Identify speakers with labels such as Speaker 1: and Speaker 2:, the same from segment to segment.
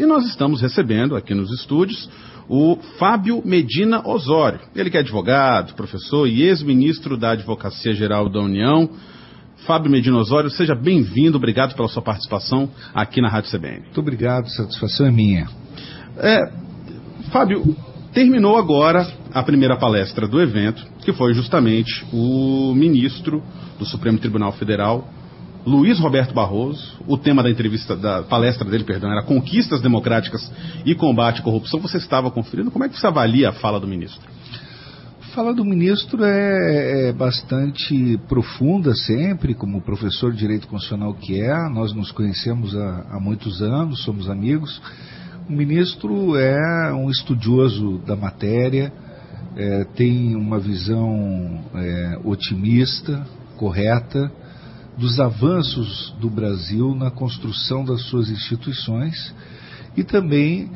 Speaker 1: E nós estamos recebendo aqui nos estúdios o Fábio Medina Osório. Ele que é advogado, professor e ex-ministro da Advocacia Geral da União. Fábio Medina Osório, seja bem-vindo, obrigado pela sua participação aqui na Rádio CBN.
Speaker 2: Muito obrigado, satisfação é minha.
Speaker 1: Fábio, terminou agora a primeira palestra do evento, que foi justamente o ministro do Supremo Tribunal Federal, Luiz Roberto Barroso. O tema da palestra dele, era Conquistas Democráticas e Combate à Corrupção. Você estava conferindo, como é que você avalia a fala do ministro?
Speaker 2: A fala do ministro é bastante profunda sempre, como professor de Direito Constitucional que é. Nós nos conhecemos há muitos anos, somos amigos. O ministro é um estudioso da matéria, tem uma visão otimista, correta, dos avanços do Brasil na construção das suas instituições e também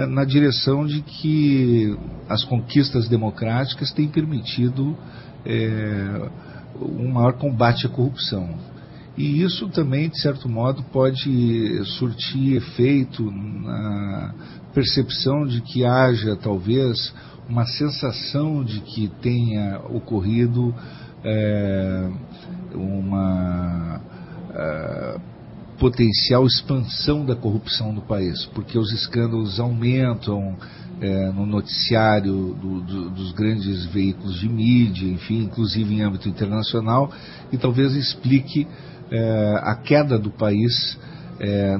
Speaker 2: na direção de que as conquistas democráticas têm permitido um maior combate à corrupção. E isso também, de certo modo, pode surtir efeito na percepção de que haja, talvez, uma sensação de que tenha ocorrido uma potencial expansão da corrupção no país, porque os escândalos aumentam no noticiário dos grandes veículos de mídia, enfim, inclusive em âmbito internacional, e talvez explique a queda do país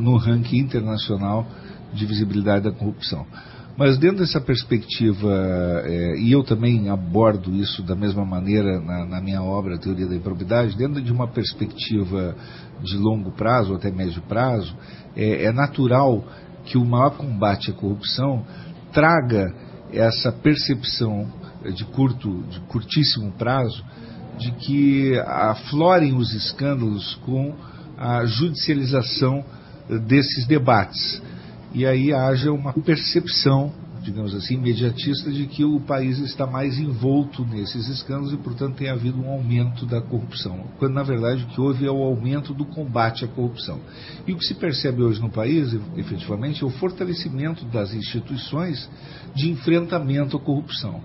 Speaker 2: no ranking internacional de visibilidade da corrupção. Mas dentro dessa perspectiva, e eu também abordo isso da mesma maneira na minha obra Teoria da Improbidade, dentro de uma perspectiva de longo prazo, ou até médio prazo, é natural que o maior combate à corrupção traga essa percepção de curtíssimo prazo, de que aflorem os escândalos com a judicialização desses debates. E aí haja uma percepção, digamos assim, imediatista de que o país está mais envolto nesses escândalos e, portanto, tem havido um aumento da corrupção, quando, na verdade, o que houve é o aumento do combate à corrupção. E o que se percebe hoje no país, efetivamente, é o fortalecimento das instituições de enfrentamento à corrupção.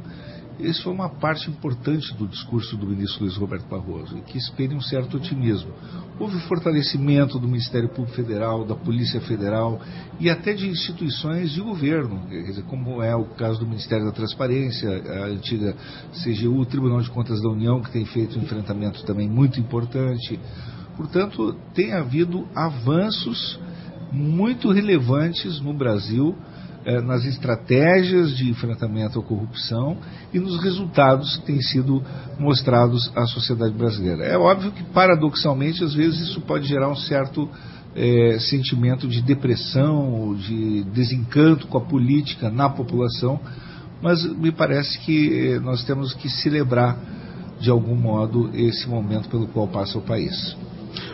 Speaker 2: Essa foi uma parte importante do discurso do ministro Luiz Roberto Barroso, e que espelha um certo otimismo. Houve fortalecimento do Ministério Público Federal, da Polícia Federal e até de instituições de governo, quer dizer, como é o caso do Ministério da Transparência, a antiga CGU, o Tribunal de Contas da União, que tem feito um enfrentamento também muito importante. Portanto, tem havido avanços muito relevantes no Brasil, nas estratégias de enfrentamento à corrupção e nos resultados que têm sido mostrados à sociedade brasileira. É óbvio que, paradoxalmente, às vezes isso pode gerar um certo sentimento de depressão, de desencanto com a política na população, mas me parece que nós temos que celebrar, de algum modo, esse momento pelo qual passa o país.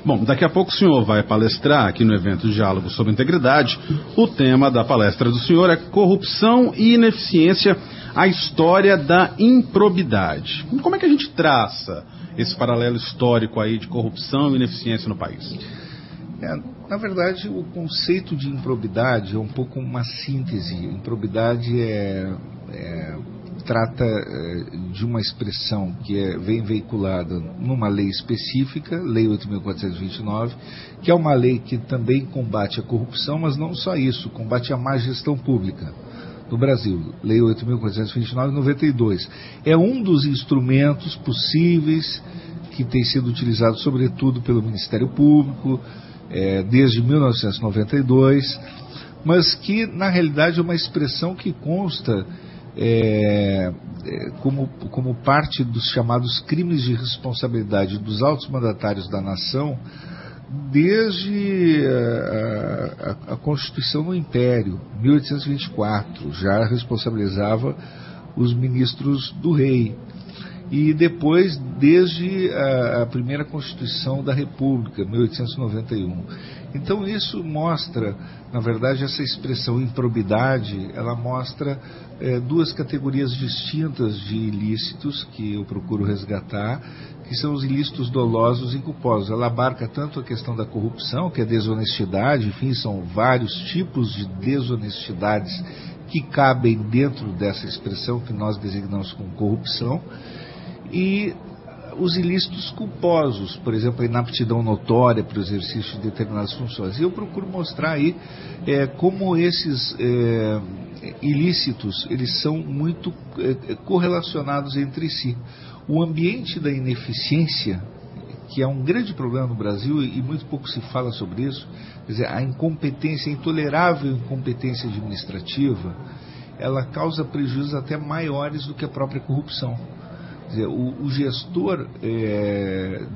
Speaker 1: Bom, daqui a pouco o senhor vai palestrar aqui no evento Diálogo sobre Integridade. O tema da palestra do senhor é Corrupção e Ineficiência, a história da improbidade. Como é que a gente traça esse paralelo histórico aí de corrupção e ineficiência no país?
Speaker 2: Na verdade, o conceito de improbidade é um pouco uma síntese. Improbidade trata de uma expressão que vem veiculada numa lei específica, Lei 8.429, que é uma lei que também combate a corrupção, mas não só isso, combate a má gestão pública no Brasil, Lei 8.429, 92. É um dos instrumentos possíveis que tem sido utilizado sobretudo pelo Ministério Público desde 1992, mas que na realidade é uma expressão que consta como parte dos chamados crimes de responsabilidade dos altos mandatários da nação desde a Constituição no Império, 1824, já responsabilizava os ministros do rei. E depois, desde a primeira Constituição da República, 1891. Então isso mostra, na verdade, essa expressão improbidade, ela mostra duas categorias distintas de ilícitos que eu procuro resgatar, que são os ilícitos dolosos e culposos. Ela abarca tanto a questão da corrupção, que é desonestidade, enfim, são vários tipos de desonestidades que cabem dentro dessa expressão que nós designamos como corrupção, e os ilícitos culposos, por exemplo, a inaptidão notória para o exercício de determinadas funções. E eu procuro mostrar aí como esses ilícitos, eles são muito correlacionados entre si. O ambiente da ineficiência, que é um grande problema no Brasil e muito pouco se fala sobre isso, quer dizer, a incompetência, a intolerável incompetência administrativa, ela causa prejuízos até maiores do que a própria corrupção. Quer dizer, o gestor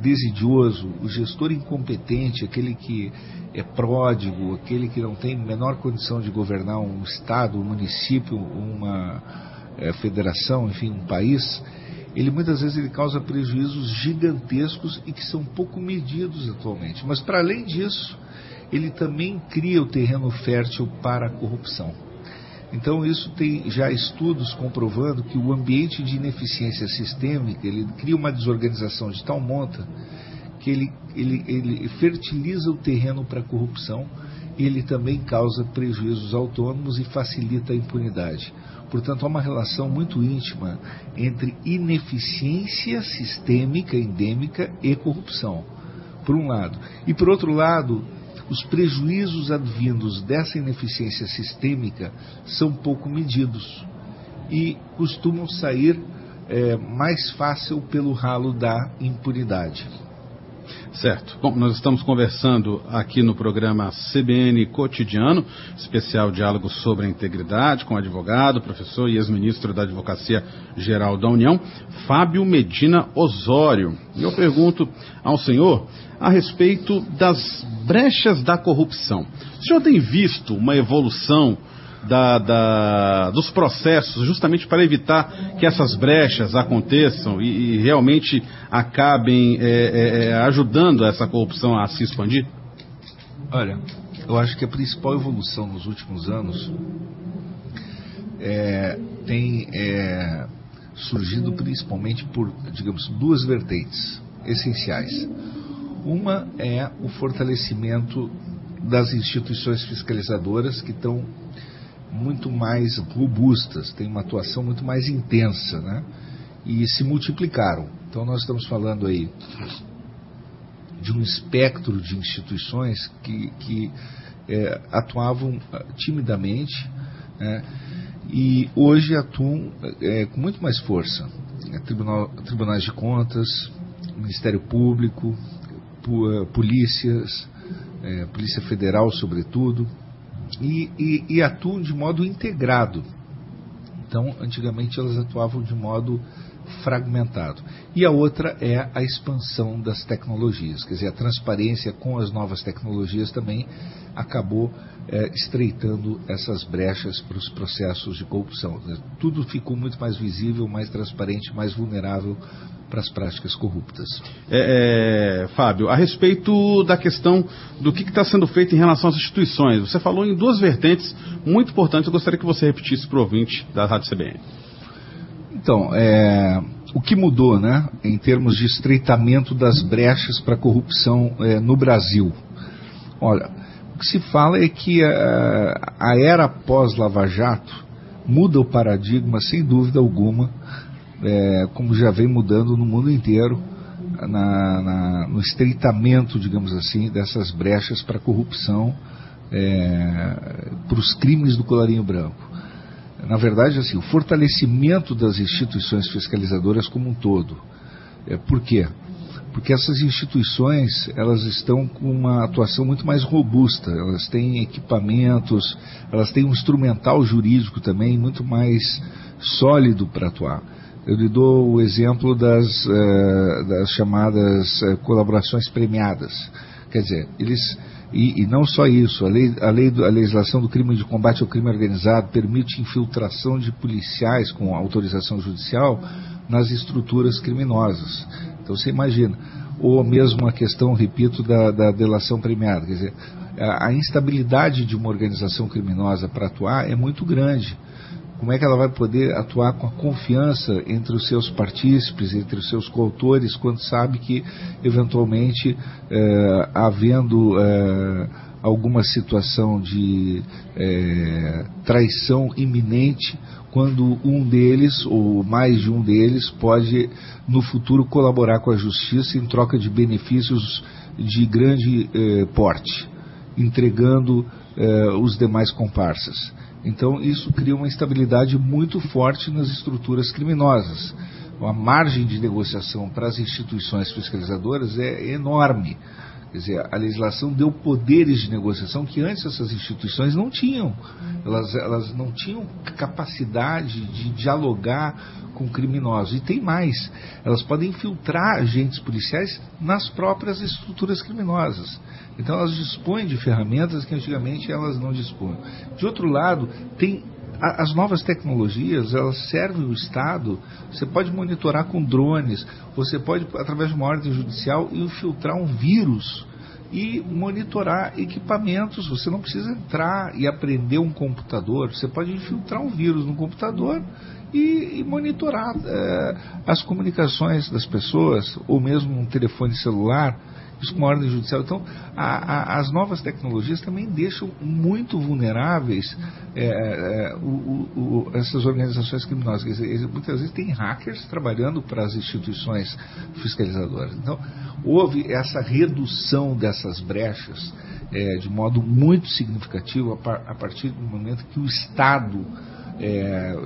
Speaker 2: desidioso, o gestor incompetente, aquele que é pródigo, aquele que não tem menor condição de governar um estado, um município, uma federação, enfim, um país, ele muitas vezes ele causa prejuízos gigantescos e que são pouco medidos atualmente. Mas para além disso, ele também cria o terreno fértil para a corrupção. Então isso tem já estudos comprovando que o ambiente de ineficiência sistêmica, ele cria uma desorganização de tal monta que ele fertiliza o terreno para a corrupção, e ele também causa prejuízos autônomos e facilita a impunidade. Portanto, há uma relação muito íntima entre ineficiência sistêmica, endêmica, e corrupção, por um lado. E por outro lado, os prejuízos advindos dessa ineficiência sistêmica são pouco medidos e costumam sair mais fácil pelo ralo da impunidade.
Speaker 1: Certo. Bom, nós estamos conversando aqui no programa CBN Cotidiano, especial diálogo sobre a integridade, com o advogado, professor e ex-ministro da Advocacia Geral da União, Fábio Medina Osório. E eu pergunto ao senhor a respeito das brechas da corrupção. O senhor tem visto uma evolução dos processos justamente para evitar que essas brechas aconteçam e realmente acabem ajudando essa corrupção a se expandir?
Speaker 2: Olha, eu acho que a principal evolução nos últimos anos tem surgido principalmente por, digamos, duas vertentes essenciais. Uma é o fortalecimento das instituições fiscalizadoras, que estão muito mais robustas, têm uma atuação muito mais intensa, né? E se multiplicaram. Então nós estamos falando aí de um espectro de instituições que atuavam timidamente, né? E hoje atuam com muito mais força. Tribunais de Contas, Ministério Público, polícias, Polícia Federal sobretudo, e atuam de modo integrado. Então, antigamente elas atuavam de modo fragmentado. E a outra é a expansão das tecnologias, quer dizer, a transparência com as novas tecnologias também acabou estreitando essas brechas para os processos de corrupção. Tudo ficou muito mais visível, mais transparente, mais vulnerável para as práticas corruptas.
Speaker 1: Fábio, a respeito da questão do que está sendo feito em relação às instituições, você falou em duas vertentes muito importantes, eu gostaria que você repetisse para o ouvinte da Rádio CBN.
Speaker 2: Então, o que mudou, né, em termos de estreitamento das brechas para a corrupção no Brasil? Olha, o que se fala é que a era pós-Lava Jato muda o paradigma, sem dúvida alguma, como já vem mudando no mundo inteiro, no estreitamento, digamos assim, dessas brechas para a corrupção, para os crimes do colarinho branco. Na verdade, assim, o fortalecimento das instituições fiscalizadoras como um todo. Por quê? Porque essas instituições, elas estão com uma atuação muito mais robusta, elas têm equipamentos, elas têm um instrumental jurídico também muito mais sólido para atuar. Eu lhe dou o exemplo das chamadas colaborações premiadas. Quer dizer, e não só isso, a legislação do crime de combate ao crime organizado permite infiltração de policiais com autorização judicial nas estruturas criminosas. Então você imagina, ou mesmo a questão, repito, da delação premiada, quer dizer, a instabilidade de uma organização criminosa para atuar é muito grande. Como é que ela vai poder atuar com a confiança entre os seus partícipes, entre os seus coautores, quando sabe que, eventualmente, havendo alguma situação de traição iminente, quando um deles, ou mais de um deles, pode, no futuro, colaborar com a justiça em troca de benefícios de grande porte, entregando os demais comparsas. Então, isso cria uma instabilidade muito forte nas estruturas criminosas. A margem de negociação para as instituições fiscalizadoras é enorme. Quer dizer, a legislação deu poderes de negociação que antes essas instituições não tinham. Elas não tinham capacidade de dialogar com criminosos. E tem mais, elas podem infiltrar agentes policiais nas próprias estruturas criminosas. Então elas dispõem de ferramentas que antigamente elas não dispunham. De outro lado, tem as novas tecnologias, elas servem o Estado. Você pode monitorar com drones, você pode, através de uma ordem judicial, infiltrar um vírus e monitorar equipamentos. Você não precisa entrar e aprender um computador, você pode infiltrar um vírus no computador e monitorar as comunicações das pessoas, ou mesmo um telefone celular, isso com uma ordem judicial. Então, as novas tecnologias também deixam muito vulneráveis essas organizações criminosas. Quer dizer, muitas vezes tem hackers trabalhando para as instituições fiscalizadoras. Então, houve essa redução dessas brechas de modo muito significativo a partir do momento que o Estado,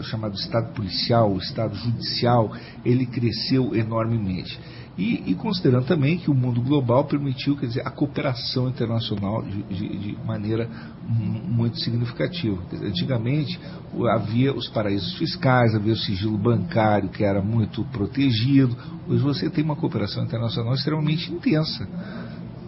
Speaker 2: chamado Estado policial, o Estado judicial, ele cresceu enormemente. E considerando também que o mundo global permitiu, quer dizer, a cooperação internacional de maneira muito significativa. Antigamente havia os paraísos fiscais, havia o sigilo bancário que era muito protegido. Hoje você tem uma cooperação internacional extremamente intensa.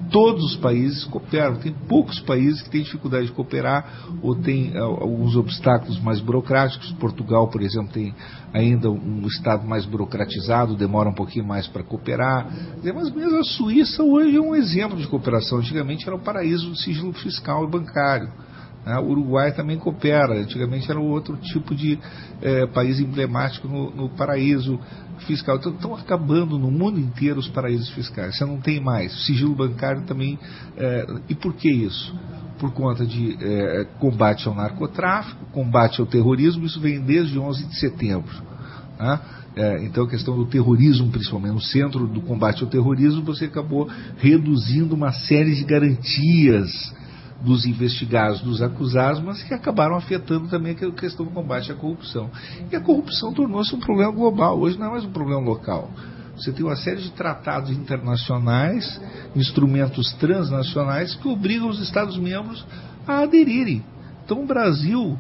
Speaker 2: Todos os países cooperam, tem poucos países que têm dificuldade de cooperar ou tem alguns obstáculos mais burocráticos. Portugal, por exemplo, tem ainda um Estado mais burocratizado, demora um pouquinho mais para cooperar. Mas mesmo a Suíça hoje é um exemplo de cooperação. Antigamente era o paraíso do sigilo fiscal e bancário. O Uruguai também coopera, antigamente era outro tipo de país emblemático no paraíso fiscal. Então estão acabando no mundo inteiro os paraísos fiscais, você não tem mais. O sigilo bancário também. E por que isso? Por conta de combate ao narcotráfico, combate ao terrorismo. Isso vem desde 11 de setembro. Então a questão do terrorismo, principalmente no centro do combate ao terrorismo, você acabou reduzindo uma série de garantias dos investigados, dos acusados, mas que acabaram afetando também a questão do combate à corrupção. E a corrupção tornou-se um problema global, hoje não é mais um problema local. Você tem uma série de tratados internacionais, instrumentos transnacionais que obrigam os Estados-membros a aderirem. Então o Brasil,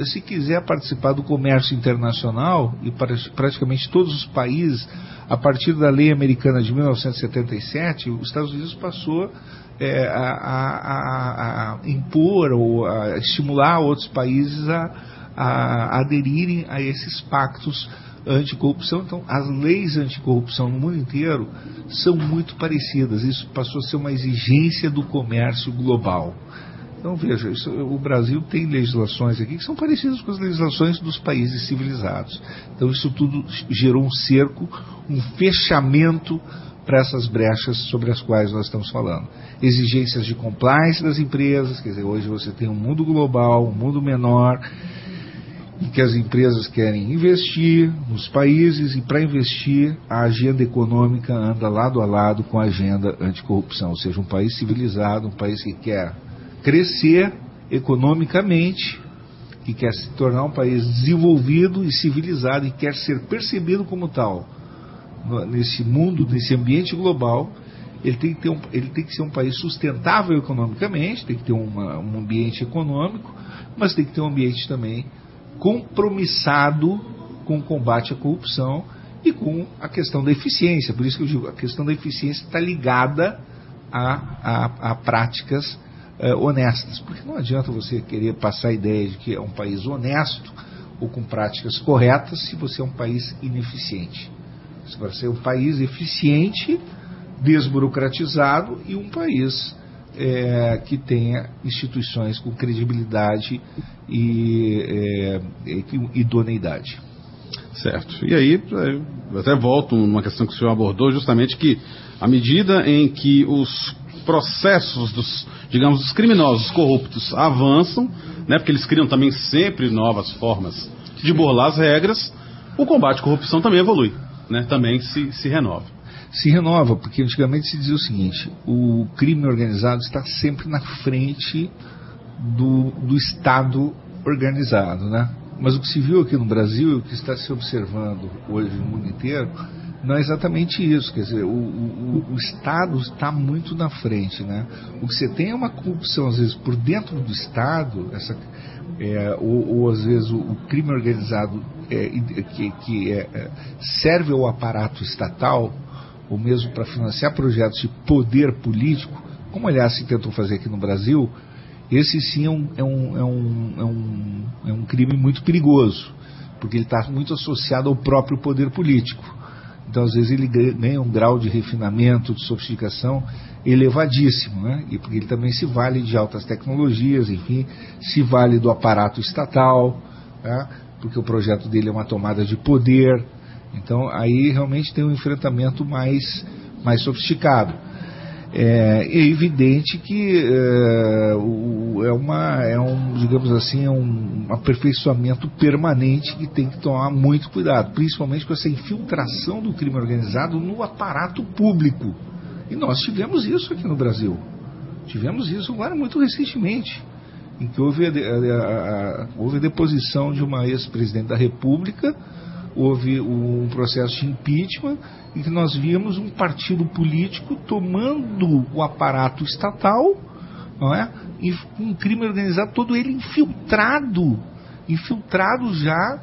Speaker 2: se quiser participar do comércio internacional, e praticamente todos os países, a partir da lei americana de 1977, os Estados Unidos passou a impor ou a estimular outros países a aderirem a esses pactos anticorrupção. Então, as leis anticorrupção no mundo inteiro são muito parecidas. Isso passou a ser uma exigência do comércio global. Então, veja, o Brasil tem legislações aqui que são parecidas com as legislações dos países civilizados. Então, isso tudo gerou um cerco, um fechamento para essas brechas sobre as quais nós estamos falando. Exigências de compliance das empresas, quer dizer, hoje você tem um mundo global, um mundo menor, em que as empresas querem investir nos países, e para investir a agenda econômica anda lado a lado com a agenda anticorrupção, ou seja, um país civilizado, um país que quer crescer economicamente, que quer se tornar um país desenvolvido e civilizado e quer ser percebido como tal nesse mundo, nesse ambiente global. Ele tem que ser um país sustentável economicamente, tem que ter um ambiente econômico, mas tem que ter um ambiente também compromissado com o combate à corrupção e com a questão da eficiência. Por isso que eu digo, a questão da eficiência está ligada a práticas honestas, porque não adianta você querer passar a ideia de que é um país honesto ou com práticas corretas se você é um país ineficiente. Você vai ser um país eficiente, desburocratizado e um país que tenha instituições com credibilidade e idoneidade.
Speaker 1: Certo. E aí, eu até volto numa questão que o senhor abordou, justamente que à medida em que os processos dos criminosos corruptos avançam, né, porque eles criam também sempre novas formas de burlar as regras, o combate à corrupção também evolui, né, também se renova.
Speaker 2: Se renova, porque antigamente se dizia o seguinte: o crime organizado está sempre na frente do Estado organizado, né? Mas o que se viu aqui no Brasil, o que está se observando hoje no mundo inteiro, não é exatamente isso. Quer dizer, o Estado está muito na frente, né? O que você tem é uma corrupção, às vezes, por dentro do Estado, ou às vezes o crime organizado que serve ao aparato estatal, ou mesmo para financiar projetos de poder político, como aliás se tentou fazer aqui no Brasil. Esse sim é um crime muito perigoso, porque ele está muito associado ao próprio poder político. Então, às vezes, ele ganha um grau de refinamento, de sofisticação elevadíssimo, né? E porque ele também se vale de altas tecnologias, enfim, se vale do aparato estatal, né? Porque o projeto dele é uma tomada de poder. Então, aí realmente tem um enfrentamento mais sofisticado. É evidente que digamos assim, um aperfeiçoamento permanente que tem que tomar muito cuidado, principalmente com essa infiltração do crime organizado no aparato público. E nós tivemos isso aqui no Brasil. Tivemos isso agora muito recentemente, em que houve a deposição de uma ex-presidente da República, houve um processo de impeachment, em que nós vimos um partido político tomando o aparato estatal, não é? E um crime organizado todo ele infiltrado já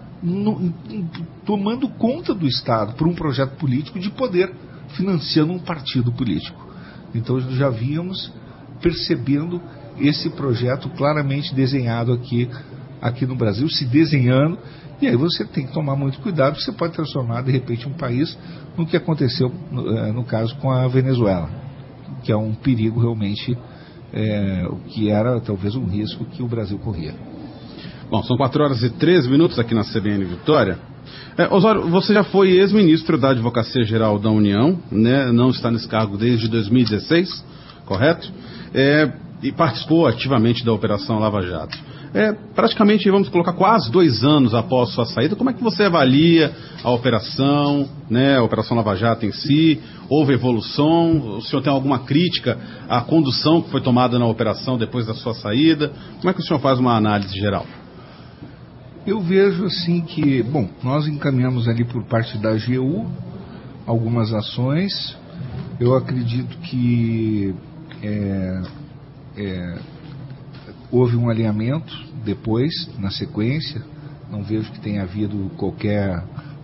Speaker 2: tomando conta do Estado por um projeto político de poder, financiando um partido político. Então já víamos percebendo esse projeto claramente desenhado aqui no Brasil, se desenhando. E aí você tem que tomar muito cuidado, porque você pode transformar de repente um país no que aconteceu no caso com a Venezuela, que é um perigo realmente, que era talvez um risco que o Brasil corria.
Speaker 1: Bom, são 4h13 aqui na CBN Vitória. Osório, você já foi ex-ministro da Advocacia Geral da União, né? Não está nesse cargo desde 2016, correto? E participou ativamente da Operação Lava Jato. Praticamente, vamos colocar, quase 2 anos após sua saída. Como é que você avalia a operação, né, a Operação Lava Jato em si? Houve evolução? O senhor tem alguma crítica à condução que foi tomada na operação depois da sua saída? Como é que o senhor faz uma análise geral?
Speaker 2: Eu vejo assim que, bom, nós encaminhamos ali por parte da AGU algumas ações. Eu acredito que houve um alinhamento depois, na sequência. Não vejo que tenha havido qualquer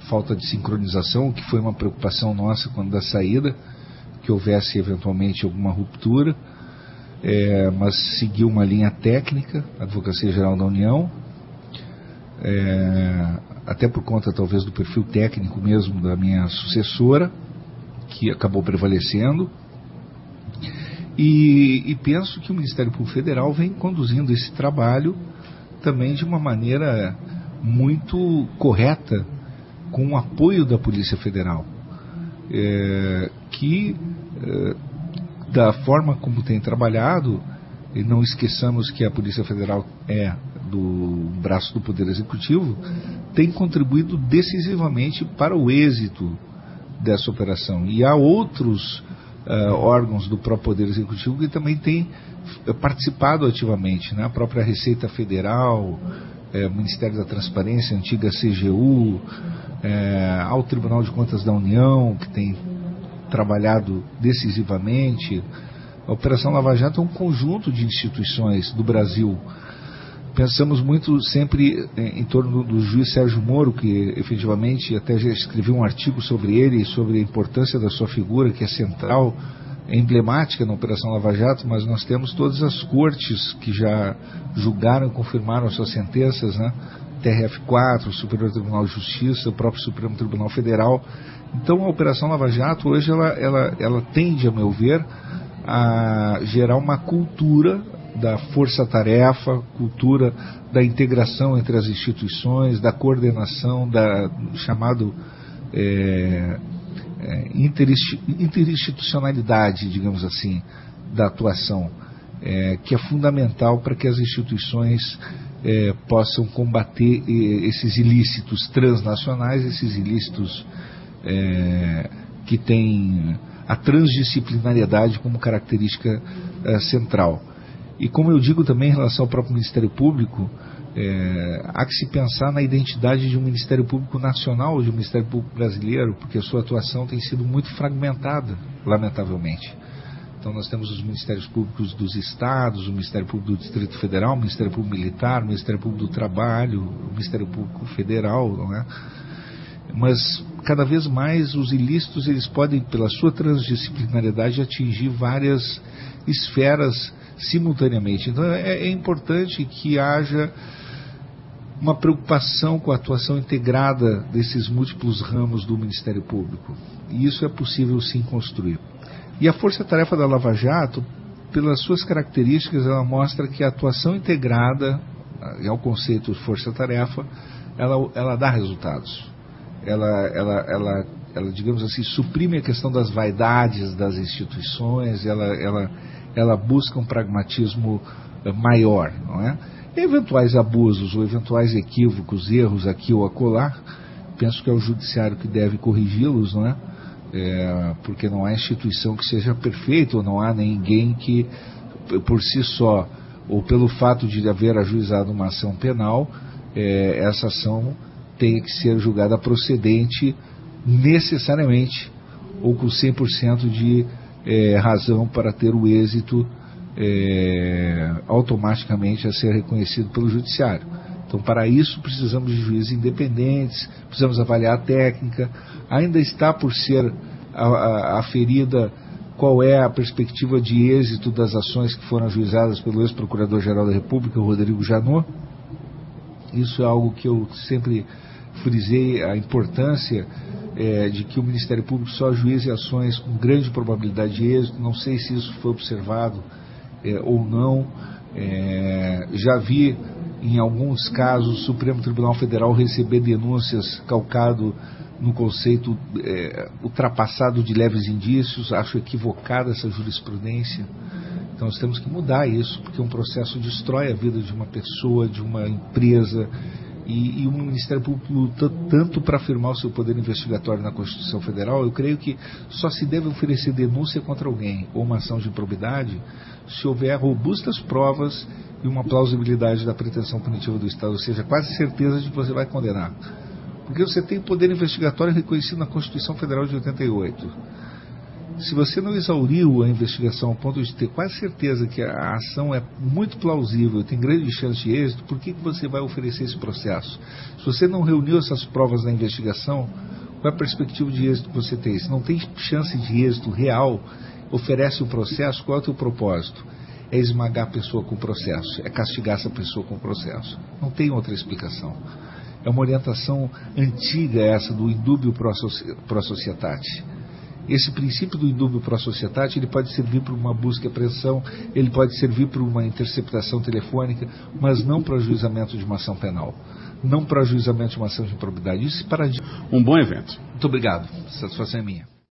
Speaker 2: falta de sincronização, que foi uma preocupação nossa quando da saída, que houvesse eventualmente alguma ruptura, mas seguiu uma linha técnica, a Advocacia Geral da União, até por conta talvez do perfil técnico mesmo da minha sucessora, que acabou prevalecendo. E penso que o Ministério Público Federal vem conduzindo esse trabalho também de uma maneira muito correta, com o apoio da Polícia Federal, que da forma como tem trabalhado, e não esqueçamos que a Polícia Federal é do braço do Poder Executivo, tem contribuído decisivamente para o êxito dessa operação. E há outros órgãos do próprio Poder Executivo que também têm participado ativamente, né? A própria Receita Federal, o Ministério da Transparência, a antiga CGU, ao Tribunal de Contas da União, que tem trabalhado decisivamente. A Operação Lava Jato é um conjunto de instituições do Brasil. Pensamos muito sempre em torno do juiz Sérgio Moro, que efetivamente até já escrevi um artigo sobre ele, sobre a importância da sua figura, que é central, é emblemática na Operação Lava Jato, mas nós temos todas as cortes que já julgaram e confirmaram as suas sentenças, né? TRF4, o Superior Tribunal de Justiça, o próprio Supremo Tribunal Federal. Então a Operação Lava Jato hoje ela tende, a meu ver, a gerar uma cultura da força-tarefa, cultura da integração entre as instituições, da coordenação, da chamado interinstitucionalidade, digamos assim, da atuação, que é fundamental para que as instituições possam combater esses ilícitos transnacionais, esses ilícitos que têm a transdisciplinariedade como característica central. E como eu digo também em relação ao próprio Ministério Público, há que se pensar na identidade de um Ministério Público nacional ou de um Ministério Público brasileiro, porque a sua atuação tem sido muito fragmentada, lamentavelmente. Então nós temos os Ministérios Públicos dos Estados, o Ministério Público do Distrito Federal, o Ministério Público Militar, o Ministério Público do Trabalho, o Ministério Público Federal, não é? Mas cada vez mais os ilícitos eles podem, pela sua transdisciplinariedade, atingir várias esferas simultaneamente. Então é importante que haja uma preocupação com a atuação integrada desses múltiplos ramos do Ministério Público. E isso é possível sim construir. E a força-tarefa da Lava Jato, pelas suas características, ela mostra que a atuação integrada, é o conceito de força-tarefa, ela dá resultados. Ela, digamos assim, suprime a questão das vaidades das instituições, ela busca um pragmatismo maior, não é? Eventuais abusos ou eventuais equívocos, erros aqui ou acolá, penso que é o judiciário que deve corrigi-los, não é? Porque não há instituição que seja perfeita, ou não há ninguém que, por si só, ou pelo fato de haver ajuizado uma ação penal, essa ação tenha que ser julgada procedente necessariamente, ou com 100% de razão para ter o êxito automaticamente a ser reconhecido pelo judiciário. Então, para isso, precisamos de juízes independentes, precisamos avaliar a técnica. Ainda está por ser aferida qual é a perspectiva de êxito das ações que foram ajuizadas pelo ex-procurador-geral da República, o Rodrigo Janot. Isso é algo que eu sempre frisei, a importância de que o Ministério Público só ajuize ações com grande probabilidade de êxito. Não sei se isso foi observado ou não. Já vi em alguns casos o Supremo Tribunal Federal receber denúncias calcado no conceito ultrapassado de leves indícios. Acho equivocada essa jurisprudência. Então nós temos que mudar isso, porque um processo destrói a vida de uma pessoa, de uma empresa, e o Ministério Público luta tanto para afirmar o seu poder investigatório na Constituição Federal. Eu creio que só se deve oferecer denúncia contra alguém ou uma ação de improbidade se houver robustas provas e uma plausibilidade da pretensão punitiva do Estado, ou seja, quase certeza de que você vai condenar. Porque você tem poder investigatório reconhecido na Constituição Federal de 88. Se você não exauriu a investigação ao ponto de ter quase certeza que a ação é muito plausível e tem grande chance de êxito, por que você vai oferecer esse processo? Se você não reuniu essas provas na investigação, qual é a perspectiva de êxito que você tem? Se não tem chance de êxito real, oferece o processo, qual é o teu propósito? É esmagar a pessoa com o processo, é castigar essa pessoa com o processo. Não tem outra explicação. É uma orientação antiga essa do indúbio pro societate. Esse princípio do indúbio pro societate, ele pode servir para uma busca e apreensão, ele pode servir para uma interceptação telefônica, mas não para o ajuizamento de uma ação penal, não para o ajuizamento de uma ação de improbidade. Isso para...
Speaker 1: Um bom evento.
Speaker 2: Muito obrigado. Satisfação é minha.